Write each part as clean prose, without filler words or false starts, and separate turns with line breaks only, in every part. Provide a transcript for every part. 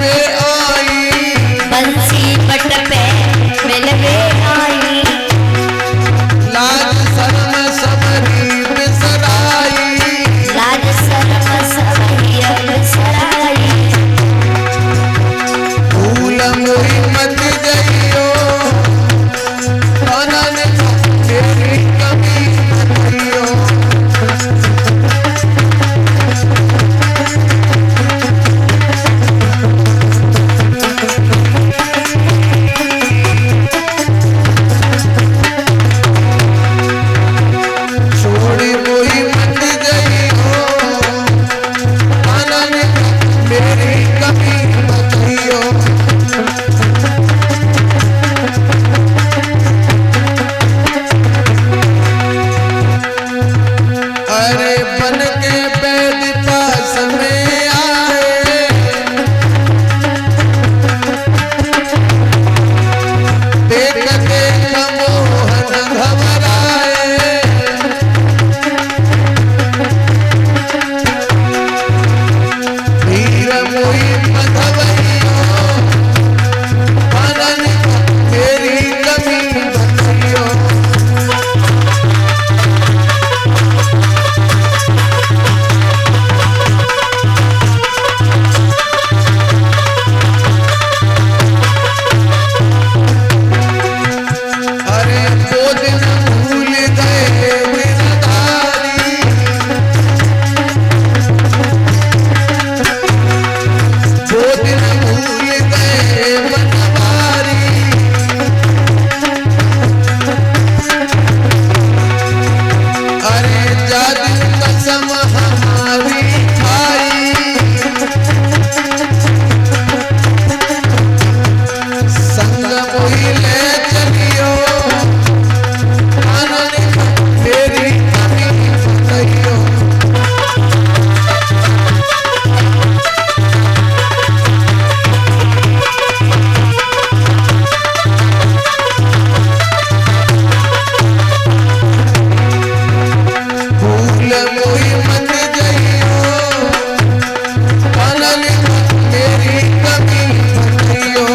मिलवे आई,
बंसी पट पे मिलवे आई,
लाज शर्म सबरी बिसराई,
लाज शर्म सबरी बिसराई,
भूल मोही मत जइयो आनन मेरी कमी कहियो, छोड़ी मोही मत जइयो आनन मेरी कमी कहियो, अरे बन के बैद पास में आए, देख देख मोहन घबराए, वीर मोहि मधवइयो आनन मेरी कमी बतइयो, अरे वो दिन भूल गए बिरदारी, वो दिन भूल गए बनवारी, अरे जादिल कसम हमारी खाई, संग मोहि ले चलियो आनन मेरी कमी बतइयो, भूल मोहि मत जइयो आनन मेरी कमी बतइयो,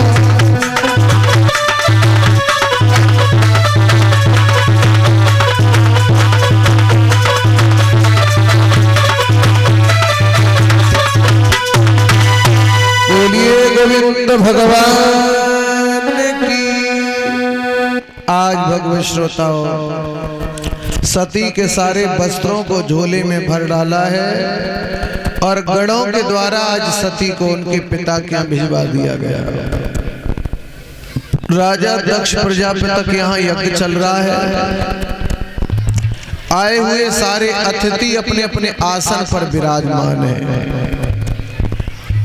बोलिए गोविंद भगवान की। आज भगवत श्रोताओं, सती के सारे वस्त्रों को झोले में भर डाला है और गणों के द्वारा आज सती को उनके पिता के यहाँ भिजवा दिया गया। राजा दक्ष प्रजापति के यहाँ यज्ञ चल रहा है। आए हुए सारे अतिथि अपने अपने आसन पर विराजमान है।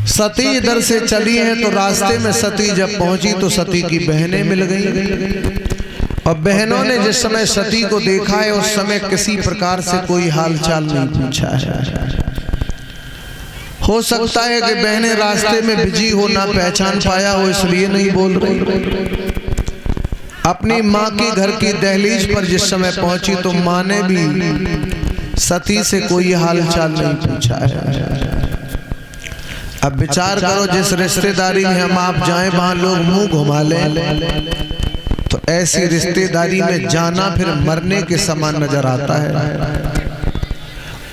सती इधर से चली हैं तो रास्ते में सती जब पहुंची तो सती की बहनें मिल गई और बहनों ने जिस समय सती को देखा है उस समय किसी प्रकार से कोई हालचाल नहीं पूछा है। हो सकता है कि बहनें रास्ते में बिजी हो, ना पहचान पाया हो, इसलिए नहीं बोल रही। अपनी माँ के घर की दहलीज पर जिस समय पहुंची तो माँ ने भी सती से कोई हालचाल नहीं पूछा है। अब विचार करो, जिस रिश्तेदारी में हम आप जाएं वहां लोग मुंह घुमा लें तो ऐसी रिश्तेदारी में जाना फिर मरने के समान नजर आता है।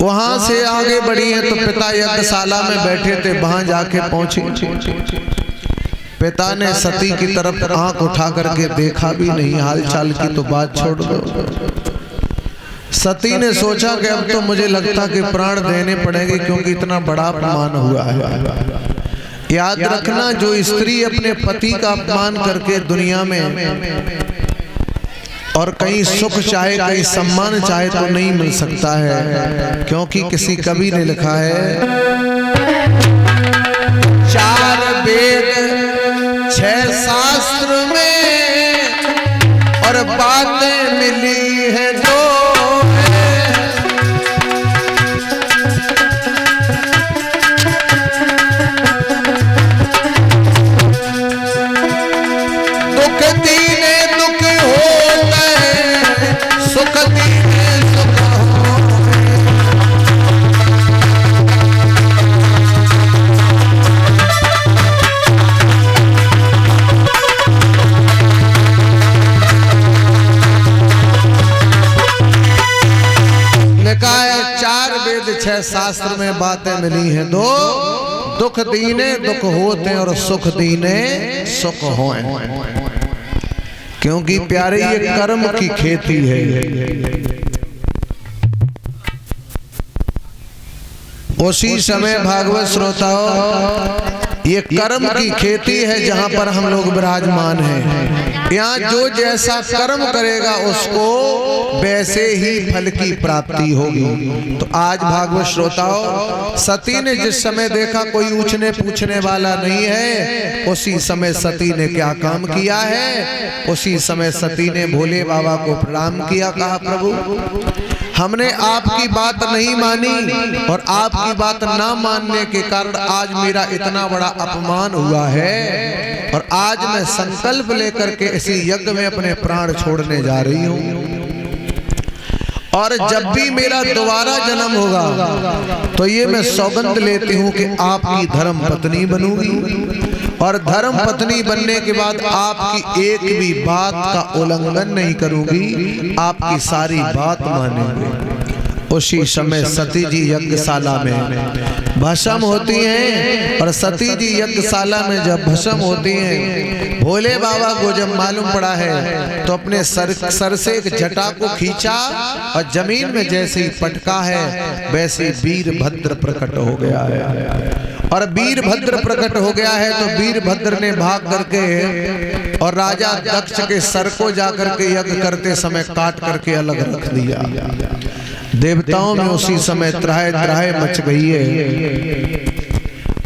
वहां से आगे बढ़ी है तो पिता यज्ञशाला में बैठे थे, वहां जाके पहुंचे। पिता ने सती की तरफ आंख उठा करके देखा भी नहीं, हालचाल की तो बात छोड़ दो। सती ने सोचा कि अब तो मुझे लगता कि प्राण देने पड़ेंगे क्योंकि इतना बड़ा अपमान हुआ है। याद रखना, जो स्त्री अपने पति का अपमान करके दुनिया में और कहीं सुख चाहे, कहीं सम्मान चाहे तो नहीं मिल सकता है, क्योंकि किसी कवि ने लिखा है, 4 वेद 6 शास्त्र में और बातें मिली है जो कुछ है, शास्त्र में बातें मिली हैं दो, दुख दीने दुख होते और सुख दीने सुख होए। क्योंकि प्यारे ये कर्म की खेती है। उसी समय भागवत श्रोताओं, ये कर्म की खेती है जहां पर हम लोग विराजमान हैं। यहाँ जो जैसा कर्म करेगा उसको वैसे ही फल की प्राप्ति होगी। तो आज भागवत श्रोताओं, सती ने जिस समय देखा कोई पूछने पूछने वाला नहीं है, उसी समय सती ने क्या काम किया है? उसी समय सती ने भोले बाबा को प्रणाम किया, कहा प्रभु हमने आपकी बात नहीं मानी और आपकी बात ना मानने के कारण आज मेरा इतना बड़ा अपमान हुआ है, और आज मैं संकल्प लेकर के इसी यज्ञ में अपने प्राण छोड़ने जा रही हूँ। और जब भी मेरा दोबारा जन्म होगा तो ये मैं सौगंध लेती हूँ कि आपकी धर्म पत्नी बनूंगी, और धर्म पत्नी बनने के बाद आपकी एक भी बात का उल्लंघन नहीं करूंगी, आपकी सारी बात मानेंगे। उसी समय सती जी यज्ञशाला में भस्म होती हैं, और सती जी यज्ञशाला में जब भस्म होती हैं, भोले बाबा को जब मालूम पड़ा है तो अपने सर से एक जटा को खींचा और जमीन में जैसे ही पटका है वैसे वीरभद्र प्रकट हो गया है। और वीरभद्र प्रकट हो गया है तो वीरभद्र ने भाग करके और राजा दक्ष के सर को जाकर के यज्ञ करते समय काट करके अलग रख दिया। देवताओं में उसी समय त्राहे त्राहे मच गई है,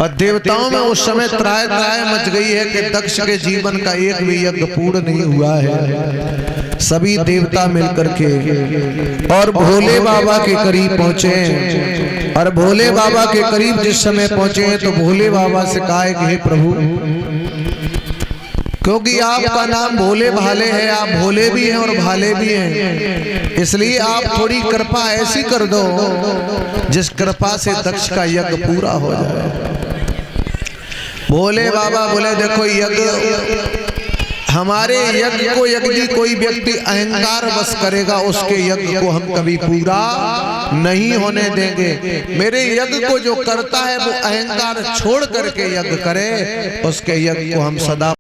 और देवताओं में उस समय त्राहे त्राहे मच गई है कि दक्ष के जीवन का एक भी यज्ञ पूर्ण नहीं हुआ है। सभी देवता मिलकर के और भोले बाबा के करीब पहुंचे, और भोले बाबा के करीब जिस समय पहुंचे हैं तो भोले बाबा से कहा कि हे प्रभु, क्योंकि आपका नाम भोले भाले है, आप भोले भी हैं और भाले भी हैं, इसलिए आप थोड़ी कृपा ऐसी कर दो जिस कृपा से दक्ष का यज्ञ पूरा हो जाए। भोले बाबा बोले देखो, यज्ञ हमारे यज्ञ को यदि कोई व्यक्ति अहंकार बस करेगा उसके यज्ञ को हम कभी पूरा नहीं होने देंगे। मेरे यज्ञ को जो करता है वो अहंकार छोड़ करके यज्ञ करे, उसके यज्ञ को हम सदा